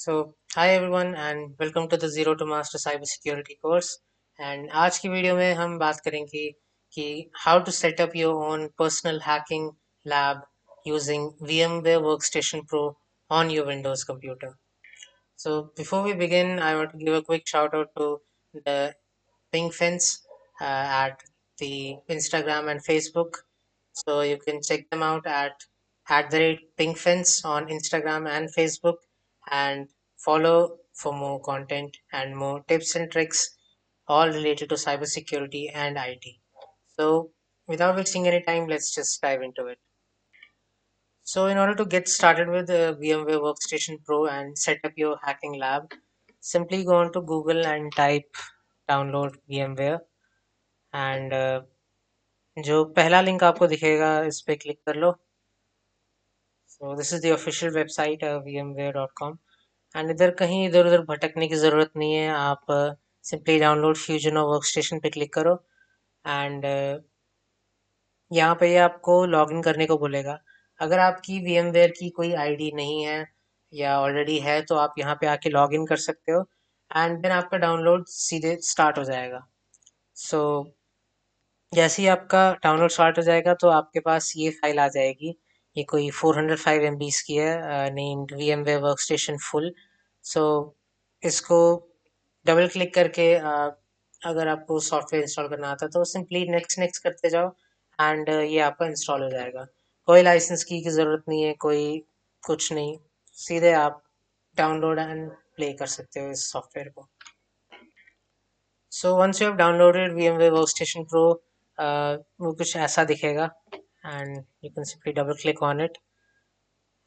Hi everyone and welcome to the Zero to Master Cybersecurity course. And आज की video में हम बात करेंगे कि how to set up your own personal hacking lab using VMware Workstation Pro on your Windows computer. So before we begin, I want to give a quick shout out to the Pink Fence at the Instagram and Facebook. So you can check them out at the rate Pink Fence on Instagram and Facebook and follow for more content and more tips and tricks all related to cybersecurity and IT. So without wasting any time, let's just dive into it. So in order to get started with VMware Workstation Pro and set up your hacking lab, simply go onto Google and type download VMware and जो पहला link आपको दिखेगा इस पे click कर लो. So this is the official website vmware.com and इधर उधर भटकने की ज़रूरत नहीं है. आप सिंपली डाउनलोड फ्यूजन और वर्कस्टेशन पे क्लिक करो एंड यहाँ पे ये आपको लॉगिन करने को बोलेगा. अगर आपकी VMware की कोई आईडी नहीं है या ऑलरेडी है तो आप यहाँ पे आके लॉगिन कर सकते हो एंड देन आपका डाउनलोड सीधे स्टार्ट हो जाएगा. सो जैसे ही आपका डाउनलोड स्टार्ट हो जाएगा तो आपके पास ये फाइल आ जाएगी. ये कोई 405 MB की है, नेम्ड VMware वर्कस्टेशन फुल. सो इसको डबल क्लिक करके अगर आपको सॉफ्टवेयर इंस्टॉल करना आता है तो सिंपली नेक्स्ट नेक्स्ट करते जाओ एंड ये आपका इंस्टॉल हो जाएगा. कोई लाइसेंस की ज़रूरत नहीं है, कोई कुछ नहीं. सीधे आप डाउनलोड एंड प्ले कर सकते हो इस सॉफ्टवेयर को. So once you have downloaded VMware Workstation Pro, वो कुछ ऐसा दिखेगा and you can simply double click on it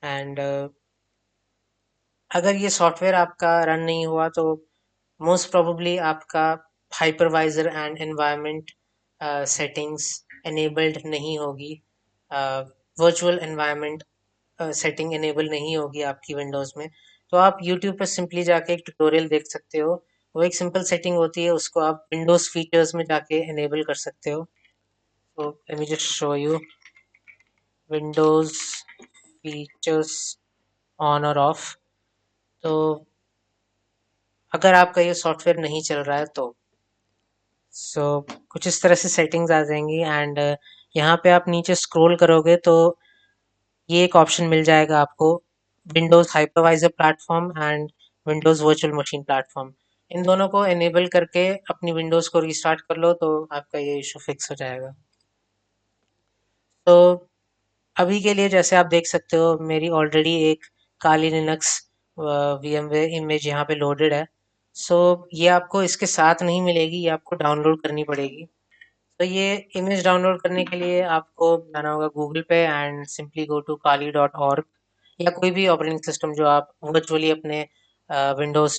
and अगर ये सॉफ्टवेयर आपका रन नहीं हुआ तो मोस्ट प्रोबेबली आपका hypervisor and environment settings enabled नहीं होगी. वर्चुअल एनवायरनमेंट सेटिंग एनेबल नहीं होगी आपकी विंडोज़ में. तो आप यूट्यूब पर सिंपली जाके एक ट्यूटोरियल देख सकते हो. वो एक सिंपल सेटिंग होती है, उसको आप विंडोज़ फीचर्स में जाके एनेबल कर सकते हो. तो let me just show you Windows features on और ऑफ. तो अगर आपका ये सॉफ्टवेयर नहीं चल रहा है तो कुछ इस तरह से सेटिंग्स आ जाएंगी एंड यहाँ पे आप नीचे स्क्रॉल करोगे तो ये एक ऑप्शन मिल जाएगा आपको, Windows hypervisor platform and Windows virtual machine platform. इन दोनों को एनेबल करके अपनी विंडोज़ को रीस्टार्ट कर लो तो आपका ये इशू फिक्स हो जाएगा. तो अभी के लिए जैसे आप देख सकते हो मेरी ऑलरेडी एक काली लिनक्स VMware इमेज यहाँ पे लोडेड है. ये आपको इसके साथ नहीं मिलेगी, ये आपको डाउनलोड करनी पड़ेगी. तो ये इमेज डाउनलोड करने के लिए आपको जाना होगा गूगल पे and simply go to kali.org या कोई भी ऑपरेटिंग सिस्टम जो आप वर्चुअली अपने विंडोज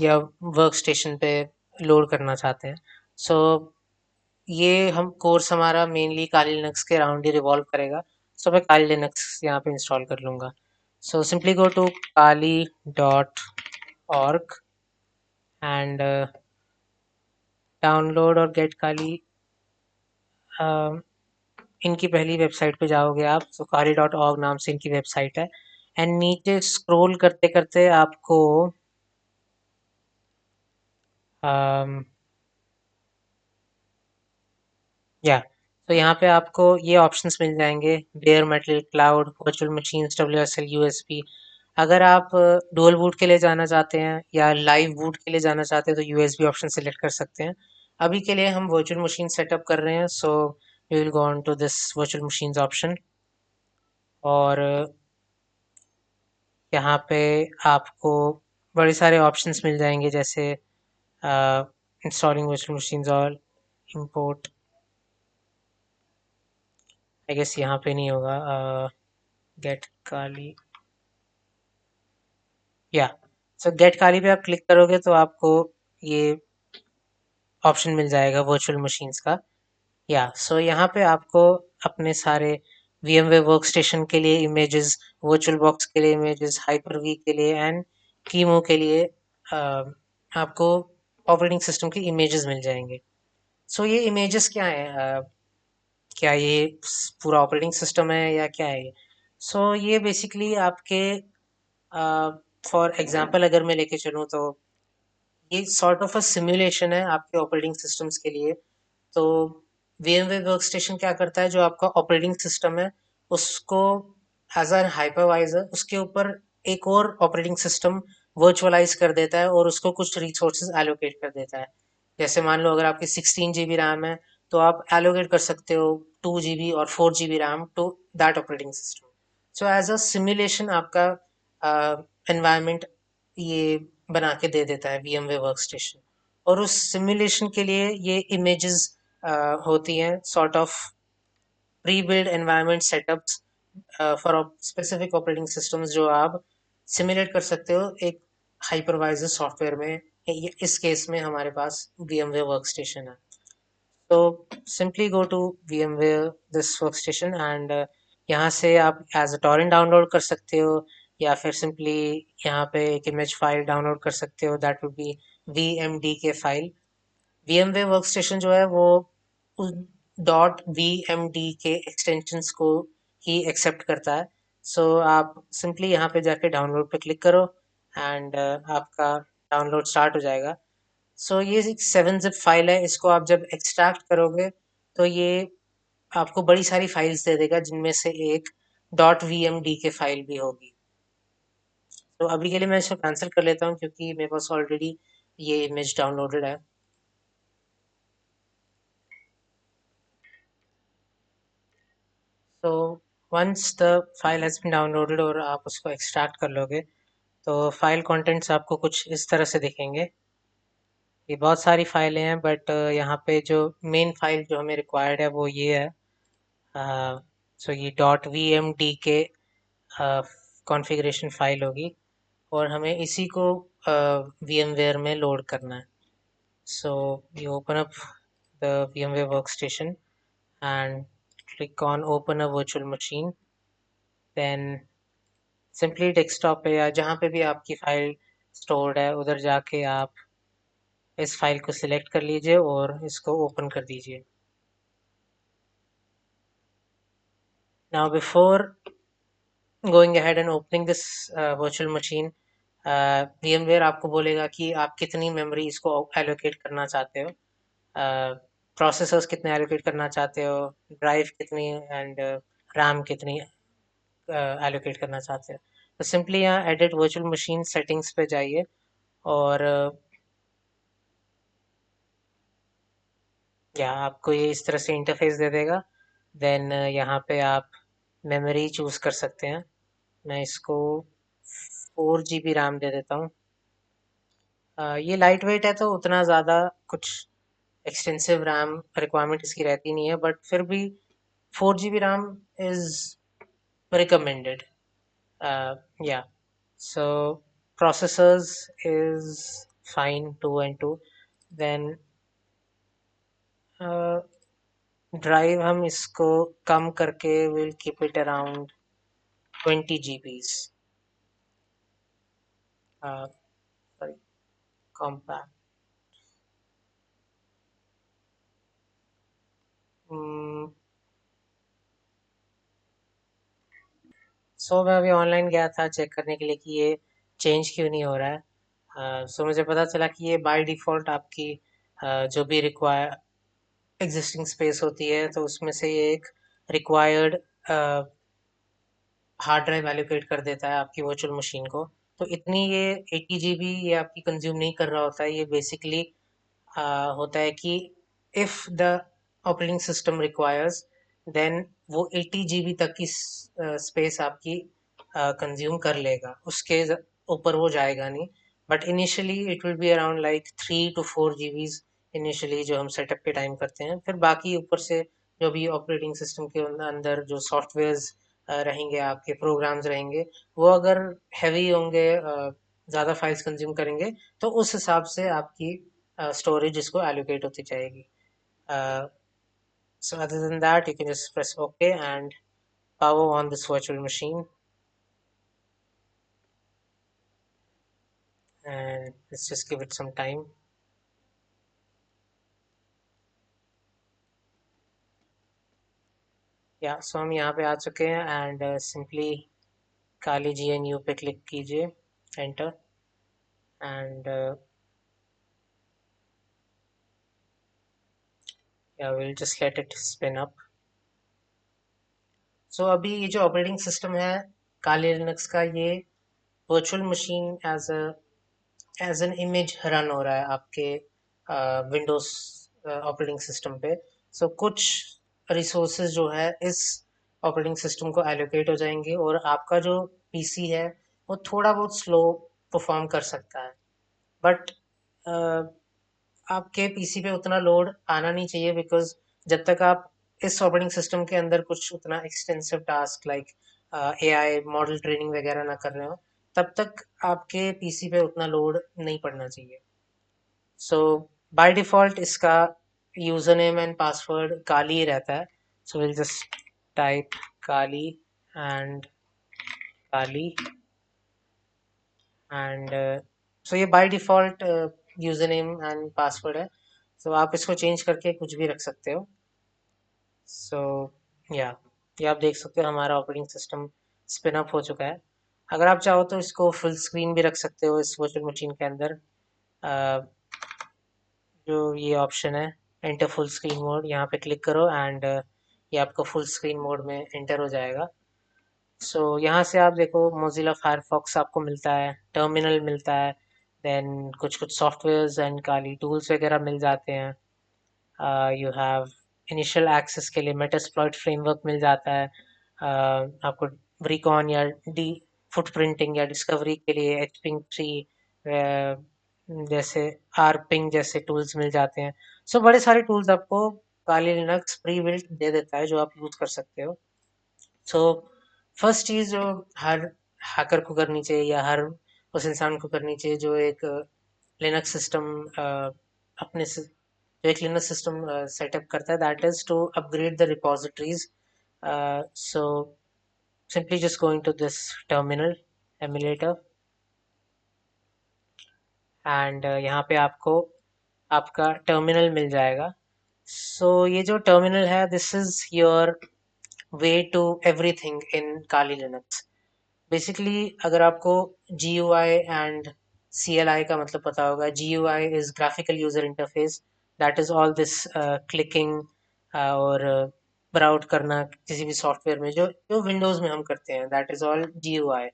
या वर्क स्टेशन पे लोड करना चाहते हैं. सो ये हम कोर्स हमारा मेनली काली लिनक्स के अराउंड ही रिवॉल्व करेगा. मैं काली लिनक्स यहाँ पे इंस्टॉल कर लूँगा. Simply go to kali.org and download और गेट काली. इनकी पहली वेबसाइट पे जाओगे आप, kali.org नाम से इनकी वेबसाइट है एंड नीचे स्क्रॉल करते करते आपको या तो यहाँ पे आपको ये ऑप्शंस मिल जाएंगे, bear metal, cloud, virtual machines, WSL, USB. अगर आप डुअल बूट के लिए जाना चाहते हैं या लाइव बूट के लिए जाना चाहते हैं तो USB ऑप्शन सेलेक्ट कर सकते हैं. अभी के लिए हम वर्चुअल मशीन सेटअप कर रहे हैं, so we will go on to this virtual machines option. और यहाँ पे आपको बड़े सारे ऑप्शंस मिल जाएंगे जैसे इंस्टॉलिंग वर्चुअल मशीन्स और इंपोर्ट. आई गेस यहाँ पे नहीं होगा. गेट काली, या गेट काली पे आप क्लिक करोगे तो आपको ये ऑप्शन मिल जाएगा वर्चुअल मशीन्स का. यहाँ पे आपको अपने सारे VMware वर्कस्टेशन के लिए इमेजेस, वर्चुअल बॉक्स के लिए इमेजेस, हाइपर-V के लिए एंड कीमो के लिए आपको ऑपरेटिंग सिस्टम की इमेजेस मिल जाएंगे. ये इमेजेस क्या है, क्या ये पूरा ऑपरेटिंग सिस्टम है या क्या है ये? ये बेसिकली आपके फॉर एग्जांपल अगर मैं लेके चलूँ तो ये सॉर्ट ऑफ अ सिमुलेशन है आपके ऑपरेटिंग सिस्टम्स के लिए। तो VMware वर्कस्टेशन क्या करता है, जो आपका ऑपरेटिंग सिस्टम है उसको एज अ हाइपरवाइजर उसके ऊपर एक और ऑपरेटिंग सिस्टम वर्चुअलाइज कर देता है और उसको कुछ रिसोर्सेज एलोकेट कर देता है। जैसे मान लो अगर आपकी 16 GB रैम है तो आप एलोकेट कर सकते हो 2 GB और 4 GB RAM to that operating system. So as a simulation आपका एनवायरनमेंट ये बना के दे देता है VMware वर्कस्टेशन। और उस सिमुलेशन के लिए ये इमेजेस होती हैं sort of pre build environment setups for specific operating systems जो आप सिमुलेट कर सकते हो एक हाइपरवाइजर सॉफ्टवेयर में। इस केस में हमारे पास VMware वर्कस्टेशन है। तो simply go to VMware this workstation and यहाँ से आप एज अ टॉरेंट डाउनलोड कर सकते हो या फिर सिंपली यहाँ पे एक इमेज फाइल डाउनलोड कर सकते हो, that would be VMDK file. VMware workstation जो है वो उस .vmd के एक्सटेंशंस को ही एक्सेप्ट करता है। सो आप सिंपली यहाँ पे जाके डाउनलोड पे क्लिक करो एंड आपका डाउनलोड स्टार्ट हो जाएगा। सो ये एक 7-zip फाइल है, इसको आप जब एक्सट्रैक्ट करोगे तो ये आपको बड़ी सारी फाइल्स दे देगा जिनमें से एक .vmd के फाइल भी होगी। तो अभी के लिए मैं इसको कैंसिल कर लेता हूँ क्योंकि मेरे पास ऑलरेडी ये इमेज डाउनलोडेड है। तो once the file has been downloaded और आप उसको एक्सट्रैक्ट कर लोगे तो फाइल कंटेंट्स आपको कुछ इस तरह से दिखेंगे। ये बहुत सारी फाइलें हैं बट यहाँ पे जो मेन फाइल जो हमें रिक्वायर्ड है वो ये है। सो ये .vmd के कॉन्फ़िगरेशन फाइल होगी और हमें इसी को VMware में लोड करना है। सो you open up the VMware workstation and click on open a virtual machine, then simply desktop पे या जहाँ पे भी आपकी फाइल स्टोर्ड है उधर जाके आप इस फाइल को सिलेक्ट कर लीजिए और इसको ओपन कर दीजिए। Now before going ahead and opening this virtual machine, VMware आपको बोलेगा कि आप कितनी मेमोरी इसको एलोकेट करना चाहते हो, प्रोसेसर्स कितने एलोकेट करना चाहते हो, ड्राइव कितनी एंड रैम कितनी एलोकेट करना चाहते हो। तो सिंपली यहाँ एडिट वर्चुअल मशीन सेटिंग्स पे जाइए और या आपको ये इस तरह से इंटरफेस दे देगा। देन यहाँ पे आप मेमोरी चूज कर सकते हैं। मैं इसको 4 GB रैम दे देता हूँ। ये लाइट वेट है तो उतना ज़्यादा कुछ एक्सटेंसिव रैम रिक्वायरमेंट इसकी रहती नहीं है, बट फिर भी 4 GB रैम इज़ रिकमेंडेड। या so processors is fine 2 and 2। then drive हम इसको कम करके will keep it around 20 GBs। Sorry, compact. So मैं अभी ऑनलाइन गया था चेक करने के लिए कि ये चेंज क्यों नहीं हो रहा है। सो मुझे पता चला कि ये बाय डिफ़ॉल्ट आपकी जो भी रिक्वायर एग्जिस्टिंग स्पेस होती है तो उसमें से ये एक रिक्वायर्ड हार्ड ड्राइव एलोकेट कर देता है आपकी वर्चुअल मशीन को। तो इतनी ये 80 GB ये आपकी कंज्यूम नहीं कर रहा होता है। ये बेसिकली होता है कि if the operating system requires, then वो 80 GB तक की स्पेस आपकी कंज्यूम कर लेगा, उसके ऊपर वो जाएगा नहीं। But initially it will be around like 3 to 4 GBs initially जो हम सेटअप के टाइम करते हैं। फिर बाकी ऊपर से जो भी ऑपरेटिंग सिस्टम के अंदर जो सॉफ्टवेयर्स रहेंगे, आपके प्रोग्राम्स रहेंगे, वो अगर हैवी होंगे, ज़्यादा फाइल्स कंज्यूम करेंगे, तो उस हिसाब से आपकी स्टोरेज इसको एलोकेट होती जाएगी। So other than that, you can just press OK and power on this virtual machine, and let's just give it some time. या हम यहाँ पे आ चुके हैं एंड सिंपली काली GNU पे क्लिक कीजिए enter, and yeah, we'll just let it spin up. So अभी ये जो ऑपरेटिंग सिस्टम है काली लिनक्स का, ये virtual machine as an image run हो रहा है आपके विंडोज ऑपरेटिंग सिस्टम पे। सो कुछ रिसोर्सेज जो है इस ऑपरेटिंग सिस्टम को एलोकेट हो जाएंगे और आपका जो पीसी है वो थोड़ा बहुत स्लो परफॉर्म कर सकता है, बट आपके पीसी पे उतना लोड आना नहीं चाहिए, बिकॉज जब तक आप इस ऑपरेटिंग सिस्टम के अंदर कुछ उतना extensive task like AI model training वगैरह ना कर रहे हो, तब तक आपके पीसी पे उतना लोड नहीं पड़ना चाहिए। सो बाय डिफॉल्ट इसका user name and password Kali ही रहता है। So will just type Kali and Kali and so ये by default user name and password है। सो आप इसको चेंज करके कुछ भी रख सकते हो। सो या ये आप देख सकते हो हमारा ऑपरेटिंग सिस्टम स्पिन अप हो चुका है। अगर आप चाहो तो इसको फुल स्क्रीन भी रख सकते हो इस वर्चुअल मशीन के अंदर। जो ये ऑप्शन है एंटर फुल स्क्रीन मोड, यहाँ पे क्लिक करो एंड ये आपको फुल स्क्रीन मोड में एंटर हो जाएगा। सो यहाँ से आप देखो मोजिला फायरफॉक्स आपको मिलता है, टर्मिनल मिलता है, देन कुछ कुछ सॉफ्टवेयर्स एंड काली टूल्स वगैरह मिल जाते हैं। यू हैव इनिशियल एक्सेस के लिए मेटास्प्लॉइट फ्रेमवर्क मिल जाता है। आपको रिकॉन या डी फुटप्रिंटिंग या डिस्कवरी के लिए एचपिंग थ्री जैसे आरपिंग जैसे टूल्स मिल जाते हैं। सो बड़े सारे टूल्स आपको काली लिनक्स प्री बिल्ट दे देता है जो आप यूज कर सकते हो। सो फर्स्ट चीज जो हर हैकर को करनी चाहिए या हर उस इंसान को करनी चाहिए जो एक लिनक्स सिस्टम अपने जो एक लिनक्स सिस्टम सेटअप करता है, that is to upgrade the repositories. So simply just going to this terminal emulator and यहाँ पे आपको आपका टर्मिनल मिल जाएगा। सो ये जो टर्मिनल है this is your way to everything in Kali Linux. Basically अगर आपको G U I and C L I का मतलब पता होगा, G U I is graphical user interface, that is all this clicking और ब्राउट करना किसी भी सॉफ्टवेयर में जो जो विंडोज में हम करते हैं, that is all G U I.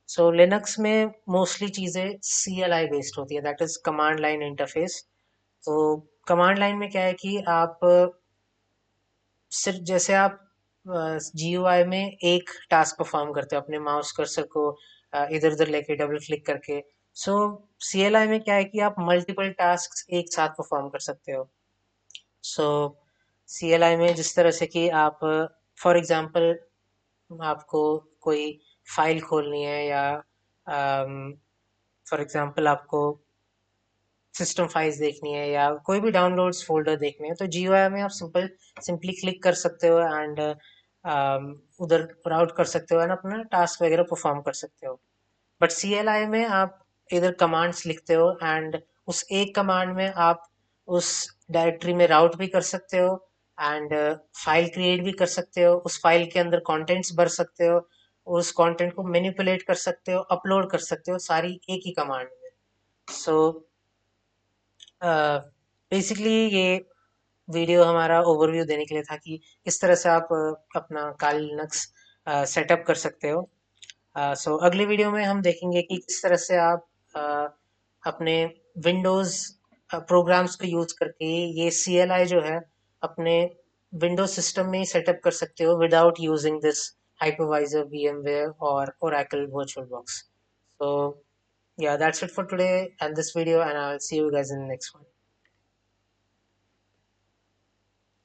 So Linux में मोस्टली चीज़ें सी एल आई बेस्ड होती है, that is command line interface. तो कमांड लाइन में क्या है कि आप सिर्फ जैसे आप जीयूआई में एक टास्क परफॉर्म करते हो अपने माउस कर्सर को इधर उधर लेके डबल क्लिक करके। सो सीएलआई में क्या है कि आप मल्टीपल टास्क एक साथ परफॉर्म कर सकते हो। सो सीएलआई में जिस तरह से कि आप फॉर एग्जांपल आपको कोई फाइल खोलनी है या फॉर एग्जांपल आपको सिस्टम फाइल्स देखनी है या कोई भी डाउनलोड्स फोल्डर देखने हैं, तो जीयूआई में आप सिंपली क्लिक कर सकते हो एंड उधर राउट कर सकते हो एंड अपना टास्क वगैरह परफॉर्म कर सकते हो। बट सीएलआई में आप इधर कमांड्स लिखते हो एंड उस एक कमांड में आप उस डायरेक्टरी में राउट भी कर सकते हो एंड फाइल क्रिएट भी कर सकते हो, उस फाइल के अंदर कंटेंट्स भर सकते हो, उस कंटेंट को मैनिपुलेट कर सकते हो, अपलोड कर सकते हो, सारी एक ही कमांड में। सो बेसिकली ये वीडियो हमारा ओवरव्यू देने के लिए था कि किस तरह से आप अपना काली लिनक्स सेटअप कर सकते हो। सो अगले वीडियो में हम देखेंगे कि किस तरह से आप अपने विंडोज़ प्रोग्राम्स को यूज करके ये CLI जो है अपने विंडोज सिस्टम में ही सेटअप कर सकते हो without using this hypervisor, VMware or Oracle VirtualBox. So yeah, that's it for today and this video, and I'll see you guys in the next one.